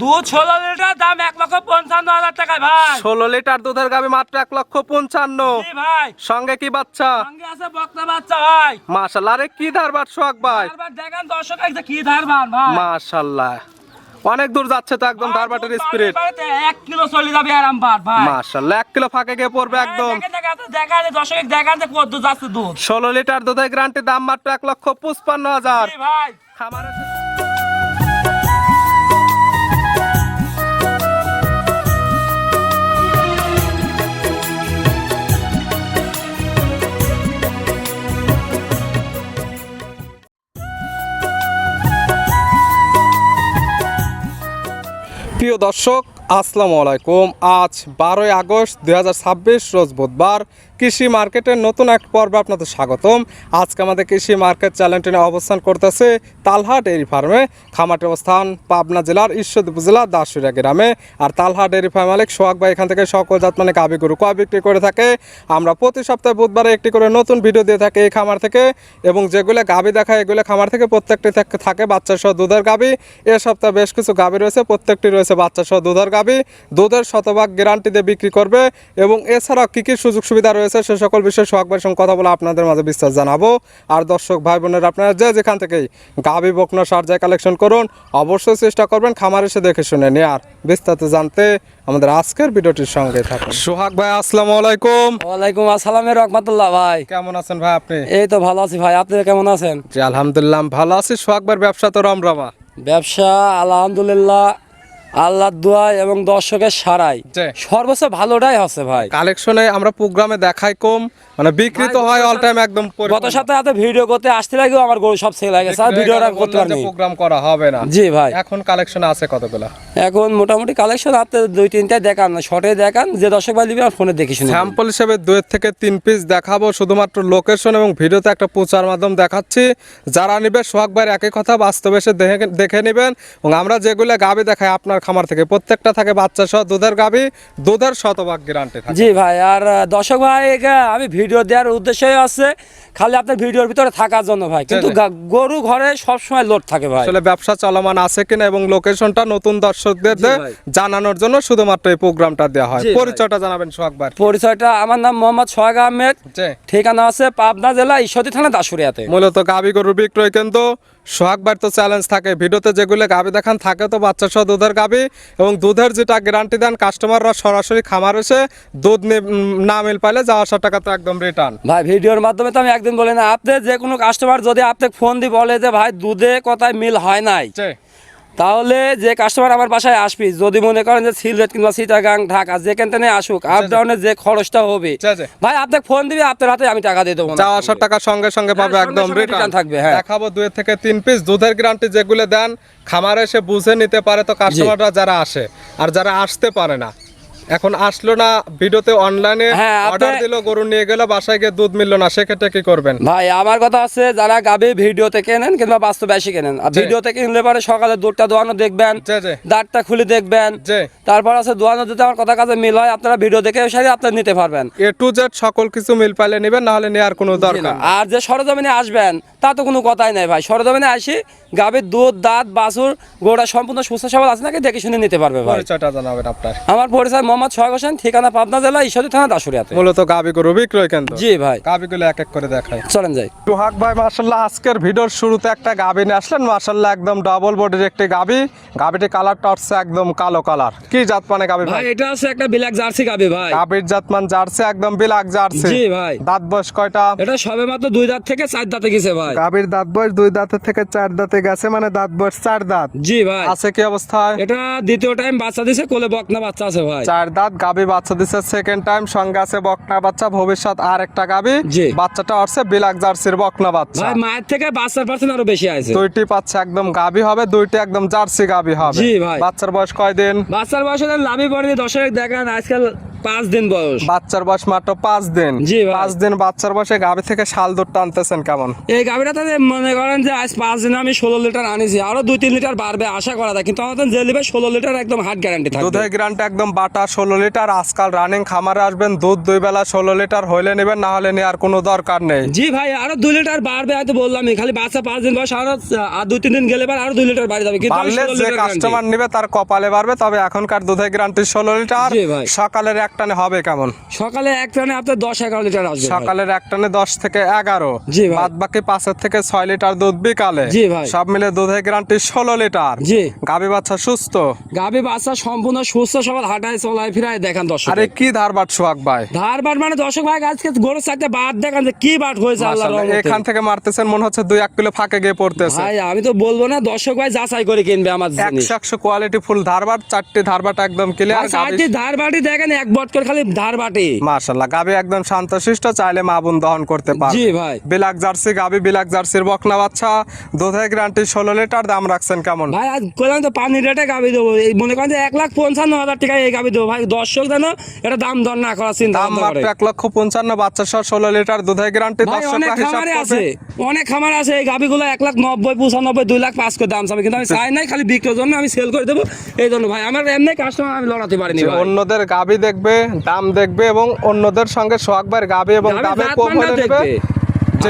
দুধ 16 লিটার, দাম 1,55,000 টাকা ভাই। 16 লিটার দুধের গাভী মাত্র 1,55,000। জি ভাই। সঙ্গে কি বাচ্চা? সঙ্গে আছে বকনা বাচ্চা ভাই। মাশাআল্লাহ। আরে কি ধারবাট সোহাগ ভাই, বারবার দেখেন দর্শক এই যে কি ধারবান ভাই। মাশাআল্লাহ। অনেক দূর যাচ্ছে তো একদম ধারবাটের স্পিরিট। 1 কিলো চলে যাবে আরাম পার ভাই। মাশাআল্লাহ। 1 কিলো ফাঁকে গিয়ে পড়বে একদম। দেখেন দর্শক দেখেন যে কত যাচ্ছে দুধ। 16 লিটার দুধের গ্যারান্টি, দাম মাত্র 1,55,000। জি ভাই। খামারে প্রিয় দর্শক আসসালামু আলাইকুম। আজ 12ই আগস্ট 2026 রোজ বুধবার। কৃষি মার্কেটের নতুন এক পর্বে আপনাদের স্বাগতম। আজকে আমাদের কৃষি মার্কেট চ্যানেলটি নিয়ে অবস্থান করতেছে তালহা ডেয়ারি ফার্মে। খামারটির অবস্থান পাবনা জেলার ঈশ্বরদী উপজেলা দাসুরিয়া গ্রামে। আর তালহা ডেয়ারি ফার্ম মালিক সোহাগ ভাই এখান থেকে সকল জাত মানে গাভী গরু কয় বিক্রি করে থাকে। আমরা প্রতি সপ্তাহে বুধবারে একটি করে নতুন ভিডিও দিয়ে থাকি এই খামার থেকে, এবং যেগুলো গাভী দেখায় এগুলো খামার থেকে প্রত্যেকটি থাকে বাচ্চা সহ দুধের গাভী। এ সপ্তাহে বেশ কিছু গাভী রয়েছে, প্রত্যেকটি রয়েছে বাচ্চা সহ দুধের গাভী। দুধের শতভাগ গ্যারান্টি দিয়ে বিক্রি করবে, এবং এছাড়াও কী কী সুযোগ সুবিধা রয়েছে সে সকল বিষয়ে সোহাগ ভাইয়ের সঙ্গে কথা বলে আপনাদের মাঝে বিস্তার জানাবো। আর দর্শক ভাই বোনের আপনারা যেখান থেকেই গাভী বকনা সার যায় কালেকশন করুন, অবশ্যই চেষ্টা করবেন খামার এসে দেখে শুনে নিয়ে। আর বিস্তারিত জানতে আমাদের আজকের ভিডিওটির সঙ্গে থাকুন। সোহাগ ভাই আসসালামু আলাইকুম। ওয়ালাইকুম আসসালাম রহমতুল্লাহ। ভাই কেমন আছেন ভাই আপনি? এই তো ভালো আছি ভাই, আপনি কেমন আছেন? জি আলহামদুলিল্লাহ ভালো আছি। সোহাগ ভাইয়ের ব্যবসা তো রমরমা। ব্যবসা আলহামদুলিল্লাহ আল্লাহর দোয়া এবং দর্শকের সারাই জি। সর্বোচ্চ ভালোটাই হচ্ছে ভাই। কালেকশনে আমরা প্রোগ্রামে দেখাই কম, মানে বিক্রি তো হয় অল টাইম একদম গত সপ্তাহে হাতে ভিডিও করতে আসতে লাগেও আমার গরু সব সেল হয়ে গেছে, আর ভিডিওটা করতে পারিনি। প্রোগ্রাম করা হবে না। জি ভাই। এখন কালেকশনে আছে কতগুলো? এখন মোটামুটি কালেকশন আপনি 2-3টাই দেখান, না শর্টে দেখান, যে দর্শক ভাই দিবে আর ফোনে দেখে শুনে। স্যাম্পল হিসেবে 2 থেকে 3 পিস দেখাবো, শুধুমাত্র লোকেশন এবং ভিডিওতে একটা প্রচার মাধ্যম দেখাচ্ছি। যারা নেবে সোহাগ ভাইয়ের একই কথা, বাস্তবে এসে দেখে নেবেন। এবং আমরা যেগুলো গাভী দেখাই আপনার খামার থেকে প্রত্যেকটা থাকে বাচ্চা সহ দুধের গাভী, দুধের শতভাগ গ্যারান্টি থাকে। জি ভাই। আর দর্শক ভাই আমি ভিডিও দেওয়ার উদ্দেশ্যই আছে খালি আপনার ভিডিওর ভিতরে থাকার জন্য ভাই, কিন্তু গরু ঘরে সবসময় লোড থাকে ভাই। আসলে ব্যবসা চলমান আছে কিনা এবং লোকেশনটা নতুন দর্শকদের জানানোর জন্য শুধুমাত্র এই প্রোগ্রামটা দেওয়া হয়। পরিচয়টা জানাবেন সোহাগ ভাই। পরিচয়টা আমার নাম মোহাম্মদ সোহাগ আহমেদ, ঠিকানা আছে পাবনা জেলা ঈশ্বরদী থানা দাসুরিয়াতে। মূলত গাভী গরুর বিক্রয় কেন্দ্র। সোহাগ ভাইয়ের তো চ্যালেঞ্জ থাকে ভিডিওতে যেগুলো গাভী দেখান থাকে তো বাচ্চা সহ দুধের গাভী, এবং দুধের যেটা গ্যারান্টি দেন কাস্টমাররা সরাসরি খামার এসে দুধ না মিল পাইলে যাওয়া 100 টাকা তো একদম রিটার্ন। ভাই ভিডিওর মাধ্যমে তো আমি একদিন বলি না, আপনি যে কোনো কাস্টমার যদি আপনাকে ফোন দিয়ে বলে যে ভাই দুধে কথায় মিল হয় নাই, তাহলে যে কাস্টমার আমার বাসায় আসবি, যদি মনে করেন যে সিলেট কিংবা চিটাগাং ঢাকা যেখান থেকে আসুক, আপ ডাউনের যে খরচটা হবে ভাই আপনাকে ফোন দিবি, আপনার হাতে আমি টাকা দিয়ে দেবো। যাওয়া 100 টাকা সঙ্গে সঙ্গে পাবে একদম রিটার্ন থাকবে। হ্যাঁ দেখাবো 2 থেকে 3 পিস দুধের গ্যারান্টি যেগুলো দেন খামারে এসে বুঝে নিতে পারে তো কাস্টমাররা যারা আসে। আর যারা আসতে পারে না, এখন আসলো না ভিডিওতে অনলাইনে অর্ডার দিল, গরু নিয়ে গেল, বাসায় গিয়ে দুধ মিললো না, সেক্ষেত্রে কি করবেন? ভাই আমার কথা আছে, যারা গাভী ভিডিওতে কেনেন কিংবা বাস্তবে এসে কেনেন, ভিডিওতে কিনলে পরে সকালে দুধটা দোয়ানো দেখবেন, দাঁতটা খুলে দেখবেন, তারপর আছে দোয়ানো যদি আমার কথা কাজে মিল হয় আপনারা ভিডিও দেখে এসে আপনারা নিতে পারবেন। A to Z সকল কিছু মিল পাইলে নেবেন, না হলে নেওয়ার কোনো দরকার। আর যে সরজমিনে আসবেন তা তো কোনো কথাই নাই ভাই, সরজমিনে আসি গাভীর দুধ দাঁত বাছুর গোড়া সম্পূর্ণ সুস্থ সবল আছে নাকি দেখে শুনে নিতে পারবে ভাই। পরিচয়টা জানাবেন আপনার। আমার পরিচয় মোহাম্মদ সোহাগ হোসেন, ঠিকানা পাবনা জেলা ঈশ্বরদী থানা দাসুরিয়াতে। মূলত গাভী গরু বিক্রয় কেন্দ্র। জি ভাই। গাভীগুলো এক এক করে দেখাই, চলেন যাই। সোহাগ ভাই মাশাআল্লাহ আজকের ভিডিওর শুরুতে একটা গাভী নিয়ে আসলেন, মাশাআল্লাহ একদম ডাবল বডির একটি গাভী। গাভীটি কালারটা হচ্ছে একদম কালো কালার। কি জাত মানে গাভী ভাই? এটা আছে একটা ব্ল্যাক জার্সি গাভী ভাই। গাভীর জাতমান জার্সি, একদম ব্ল্যাক জার্সি। জি ভাই। দাঁত বয়স কয়টা? এটা সবেমাত্র 2 দাঁত থেকে 4 দাঁতে গেছে ভাই। গাভীর দাঁত বয়স 2 দাঁতের থেকে 4 দাঁতে গেছে, মানে দাঁত বয়স 4 দাঁত। জি ভাই। আছে কি অবস্থায়? এটা দ্বিতীয় টাইম বাচ্চা দিছে, কোলে বকনা বাচ্চা আছে ভাই। 4 দাঁত গাভী বাচ্চা দিছে সেকেন্ড টাইম, সঙ্গে আছে বকনা বাচ্চা। ভবিষ্যৎ আর একটা গাভী, বাচ্চাটা হচ্ছে ব্ল্যাক জার্সির বকনা বাচ্চা। ভাই মায়ের থেকে বাচ্চার পার্সেন্ট আরো বেশি আছে। দুইটি বাচ্চা একদম গাভী হবে, দুইটি একদম জার্সি গাভী হবে। জি ভাই। বাচ্চার বয়স কয় দিন? বাচ্চার বয়স লাভি পড়ে দর্শক দেখেন আজকাল 5 দিন বয়স। বাচ্চার বয়স মাত্র 5 দিন। জি ভাই। 5 দিন বাচ্চার বয়সে গাভী থেকে শাল দুধ টানতেছেন কেমন? এই গাভীটাতে মনে করেন যে আজ 5 দিনে আমি 16 লিটার আনিছি, আরো 2-3 লিটার বাড়বে আশা করা যায়, কিন্তু আমাদের যে লিবে 16 লিটার একদম হার্ড গ্যারান্টি থাকবে। দুধের গ্রান্ট একদম বাটা 16 লিটার। আজকাল রানিং খামারে আসবেন, দুধ 2 বেলা 16 লিটার হইলে নেবেন, না হলে নেওয়ার কোনো দরকার নেই। জি ভাই, আরো 2 লিটার বাড়বে, হয়তো বললামই, খালি বাচ্চা 5 দিন বয়স, আরো 2-3 দিন গেলে পর আরো 2 লিটার বাড়ি যাবে, কিন্তু বাড়লে যে কাস্টমার নেবে তার কপালে বাড়বে। তবে এখনকার দুধের গ্রান্টি 16 লিটার। জি ভাই। সকালের এক টানে হবে কেমন? সকালে এক টানে আপনার 10-11 লিটার আসবে। সকালের এক টানে 10 থেকে 11। জি ভাই। বাদ বাকি 5 থেকে 6 লিটার দুধ বিকালে। জি ভাই। সব মিলে দুধের গ্রান্টি 16 লিটার। জি। গাভী বাচ্চা সুস্থ। গাভী বাচ্চা সম্পূর্ণ সুস্থ সবল, হাঁটায় চলায় ফিরায় দেখান দর্শক। আরে কি ধারবাট সোহাগ ভাই! ধারবাট মানে দর্শক ভাই আজকে গরু চারটে বাদ দেখান যে কি বাট হয়েছে আল্লাহর মাশাআল্লাহ, রহমতে। এখান থেকে মারতেছেন মনে হচ্ছে 2-1 কিলো ফাঁকে গিয়ে পড়তেছে। ভাই আমি তো বলবো না, দর্শক ভাই যাচাই করে কিনবে আমার জিনিস। 100 কোয়ালিটি ফুল ধারবাট, 4টি ধারবাট একদম ক্লিয়ার। চারটি ধারবাটি দেখেন, এক বট করে খালি ধারবাটি। মাশাআল্লাহ, গাভী একদম শান্তশিষ্ট, চাইলে মা বোন দহন করতে পারবে। জি ভাই। বিলাক জার্সি গাভী, বিলাক জার্সির বকনা বাচ্চা, দুধের গ্যারান্টি 16 লিটার। দাম রাখছেন কেমন? ভাই আজ করলাম তো পানি রেটে গাভি দেবো, এই মনে করেন যে 1,55,000 টাকা এই গাভি দেবো ভাই। দর্শক যেন এটা দাম দর না করার চিন্তা দাম ভাবনা করে। মাত্র 1,55,000, বাচ্চা সহ 16 লিটার দুধের গ্যারান্টি। ভাই অনেক দর্শকরা হিসাব খামারে করবে। আছে, অনেক খামার আছে এই গাভিগুলো 1,90,000, 95,000, 2,05,000 করে দাম চাবে, কিন্তু আমি চাই নাই, খালি বিক্রির জন্য আমি সেল করে দেবো। এই জন্য ভাই আমার এমনি কাস্টমার আমি লড়াতে পারিনি যে ভাই। অন্যদের গাভী দেখবে, দাম দেখবে, এবং অন্যদের সঙ্গে সোহাগ ভাইয়ের গাভী এবং গাভীর দামে জাত কম মানটাও হলে নেবে। দেখবে।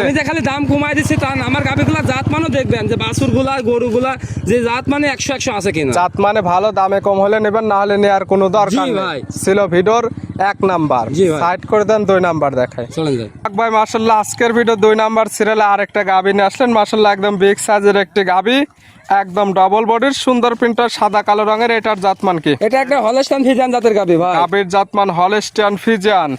আমি যে খালি দাম কমাই দিচ্ছি তা না, আমার গাভিগুলা জাত মানও দেখবেন যে বাছুরগুলা গরুগুলা যে জাত মানে 100 আছে কিনা। জাত মানে ভালো, দামে কম হলে নেবেন, না হলে নেওয়ার কোনো দরকার জি নেই। ভাই। ছিল ভিডিওর 1 নাম্বার। জি ভাই। সাইড করে দেন, 2 নাম্বার দেখায়। চলেন যাই। সোহাগ ভাই মাশাআল্লাহ, আজকের ভিডিও 2 নাম্বার সিরিয়ালে আরেকটা গাভী নিয়ে আসলেন। মাশাআল্লাহ, একদম বিগ সাইজের একটি গাভী, একদম ডবল বডির, সুন্দর প্রিন্টার, সাদা কালো রঙের। এটার জাতমান কি? এটা একটা হলস্টাইন ফ্রিজিয়ান জাতের গাভী ভাই। গাভীর জাতমান হলস্টিয়ান ফ্রিজিয়ান।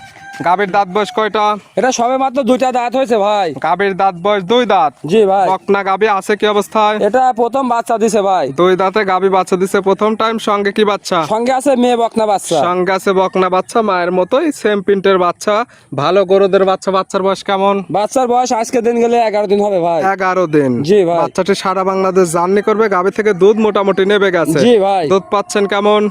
গাভীর দাঁত বয়স কয়টা? এটা সবে মাত্র 2টা দাঁত হয়েছে ভাই। গাভীর দাঁত বয়স 2 দাঁত। জি ভাই। বকনা গাভী আছে কি অবস্থায়? এটা প্রথম বাচ্চা দিছে ভাই। 2 দাঁতে গাভী বাচ্চা দিছে প্রথম টাইম। সঙ্গে কি বাচ্চা? সঙ্গে আছে মেয়ে বকনা বাচ্চা। সঙ্গে আছে বকনা বাচ্চা, মায়ের মতোই সেম প্রিন্টের বাচ্চা। ভালো গরুদের বাচ্চা। বাচ্চার বয়স কেমন? বাচ্চার বয়স আজকে দিন গেলে 11 দিন হবে ভাই। 11 দিন। জি ভাই। বাচ্চাটি সারা বাংলাদেশ জার্নি করবে। গাভী থেকে দুধ মোটামুটি নেবে গেছে। জি ভাই। দুধ পাচ্ছেন কেমন?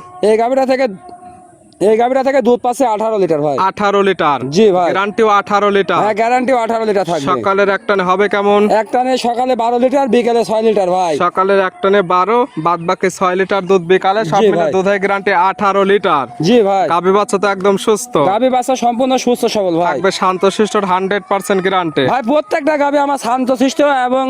এই গাভীটা থেকে দুধ পাচ্ছে 18 লিটার ভাই। 18 লিটার। জি ভাই। গ্যারান্টিও 18 লিটার। হ্যাঁ গ্যারান্টিও 18 লিটার থাকবে। সকালের এক টানে হবে কেমন? এক টানে সকালে 12 লিটার, বিকেলে 6 লিটার ভাই। সকালের এক টানে 12, বাদ বাকি 6 লিটার দুধ বিকালে। সব জি মিলে ভাই। দুধের গ্যারান্টি 18 লিটার। জি ভাই। গাভী বাচ্চা তো একদম সুস্থ গাভী বাচ্চা সম্পূর্ণ সুস্থ সবল ভাই। থাকবে, শান্তশিষ্ট, 100% গ্যারান্টি। ভাই প্রত্যেকটা গাভী আমার শান্তশিষ্ট এবং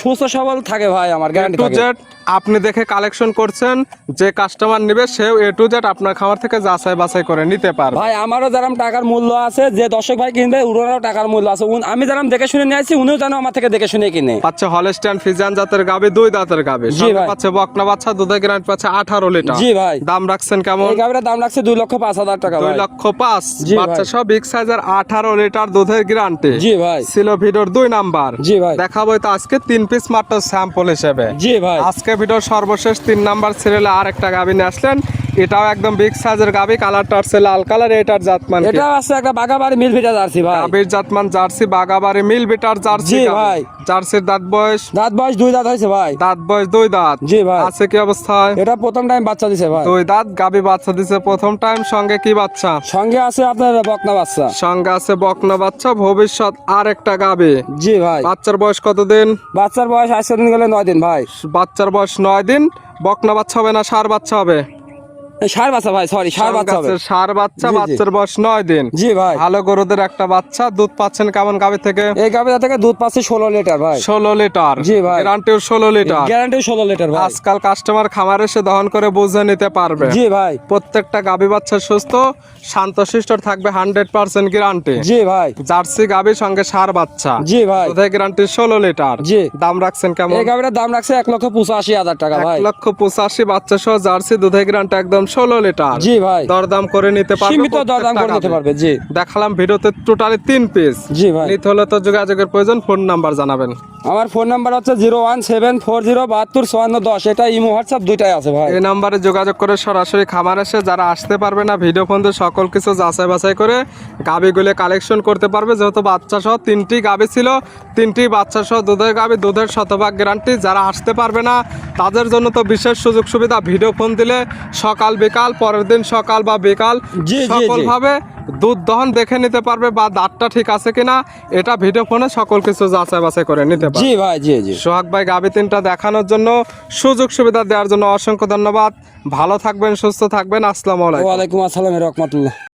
সুস্থ সবল থাকে ভাই, আমার গ্যারান্টি টু থাকে। জেড আপনি দেখে কালেকশন করছেন, যে কাস্টমার নেবে সেও এ টু জেড আপনার খামার থেকে যাচাই বাছাই করে নিতে পারবে। ভাই আমারও যেরকম টাকার মূল্য আছে, যে দর্শক ভাই কিনবে ওনারও টাকার মূল্য আছে। আমি যেরকম দেখে শুনে নিয়ে আসছি, উনিও যেন আমার থেকে দেখে শুনে কিনে। পাচ্ছে হলস্টাইন ফ্রিজিয়ান জাতের গাভী, 2 দাঁতের গাভী। জি ভাই। পাচ্ছে বকনা বাচ্চা, দুধের গ্যারান্টি পাচ্ছে 18 লিটার। জি ভাই। দাম রাখছেন কেমন? এই গাভীটার দাম রাখছে 2,05,000 টাকা 2 ভাই। লক্ষ 5। জি বাচ্চা ভাই। সব বিগ সাইজের, 18 লিটার দুধের গ্যারান্টি। জি ভাই। ছিল ভিডিওর 2 নাম্বার। জি ভাই। দেখাবো তো আজকে 3 পিস মাত্র স্যাম্পল হিসেবে। জি ভাই। আজকে ভিডিওর সর্বশেষ 3 নাম্বার সিরিয়ালে আরেকটা গাভী নিয়ে আসলেন। এটাও একদম বিগ সাইজের গাভী, কালারটা আছে লাল কালার। এটার জাতমান কি? এটা আছে একটা বাগাবাড়ি মিল ভিটা জার্সি ভাই। গাভীর জাতমান জার্সি, বাগাবাড়ি মিল বিটার জার্সি জি গাভী। ভাই। জার্সির দাঁত বয়স? দাঁত বয়স 2 দাঁত হয়েছে ভাই। দাঁত বয়স 2 দাঁত। জি ভাই। আছে কি অবস্থায়? এটা প্রথম টাইম বাচ্চা দিছে ভাই। 2 দাঁত গাভী বাচ্চা দিছে প্রথম টাইম। সঙ্গে কি বাচ্চা? সঙ্গে আছে আপনার বকনা বাচ্চা। সঙ্গে আছে বকনা বাচ্চা। ভবিষ্যৎ আরেকটা গাভী। জি ভাই। বাচ্চার বয়স কতদিন? বাচ্চার বয়স আজকে দিন গেলে 9 দিন ভাই। বাচ্চার বয়স 9 দিন। বকনা বাচ্চা হবে না ষাঁড় বাচ্চা হবে? ষাঁড় বাচ্চা ভাই, সরি ষাঁড় বাচ্চা হবে। ষাঁড় বাচ্চা। জি, জি। বাচ্চার বয়স 9 দিন। জি ভাই। ভালো গরুদের একটা বাচ্চা। দুধ পাচ্ছেন কেমন গাভী থেকে? এই গাভীটা থেকে দুধ পাচ্ছে 16 লিটার ভাই। 16 লিটার। জি ভাই। গ্যারান্টিও 16 লিটার। গ্যারান্টি 16 লিটার ভাই। আজকাল কাস্টমার খামারে এসে দহন করে বুঝে নিতে পারবে। জি ভাই। প্রত্যেকটা গাভী বাচ্চা সুস্থ, শান্তশিষ্ট থাকবে, 100% গ্যারান্টি। জি ভাই। জার্সি গাভী সঙ্গে ষাঁড় বাচ্চা। জি ভাই। দুধের গ্যারান্টি 16 লিটার। জি। দাম রাখছেন কেমন? এই গাভীটার দাম রাখছে 1,85,000 টাকা ভাই। 1,85,000, বাচ্চা সহ জার্সি, দুধের গ্যারান্টি একদম 16 লিটার। জি ভাই। দরদাম করে নিতে পারবে। সীমিত দরদাম করে নিতে পারবে। জি। দেখালাম ভিডিওতে টোটালি 3 পিস। জি ভাই। নিতে হলে তো যোগাযোগের প্রয়োজন। ফোন নাম্বার জানাবেন। আমার ফোন নাম্বার হচ্ছে 01740725410। এটা ইমো হোয়াটসঅ্যাপ দুইটাই আছে ভাই। এই নাম্বারে যোগাযোগ করে সরাসরি খামার এসে যারা আসতে পারবে না, ভিডিও ফোন দিয়ে সকল কিছু যাচাই বাছাই করে গাভীগুলো কালেকশন করতে পারবে। যেহেতু বাচ্চা সহ 3টি গাভী ছিল, 3টি বাচ্চা সহ দুধের গাভী, দুধের শতভাগ গ্যারান্টি। যারা আসতে পারবে না তাদের জন্য তো বিশেষ সুযোগ সুবিধা। ভিডিও ফোন দিলে সকাল বিকাল, পরের দিন সকাল বা বিকাল জি, জি, সকল জি। ভাবে দুধ দহন দেখে নিতে পারবে বা দাঁতটা ঠিক আছে কিনা এটা ভিডিও ফোনে সকল কিছু যাচাই বাছাই করে নিতে পারবে। জি ভাই, জি জি। সোহাগ ভাই গাভী তিনটা দেখানোর জন্য, সুযোগ সুবিধা দেওয়ার জন্য অসংখ্য ধন্যবাদ। ভালো থাকবেন, সুস্থ থাকবেন। আসসালামু আলাইকুম। ওয়ালাইকুম আসসালাম রহমতুল্লাহ।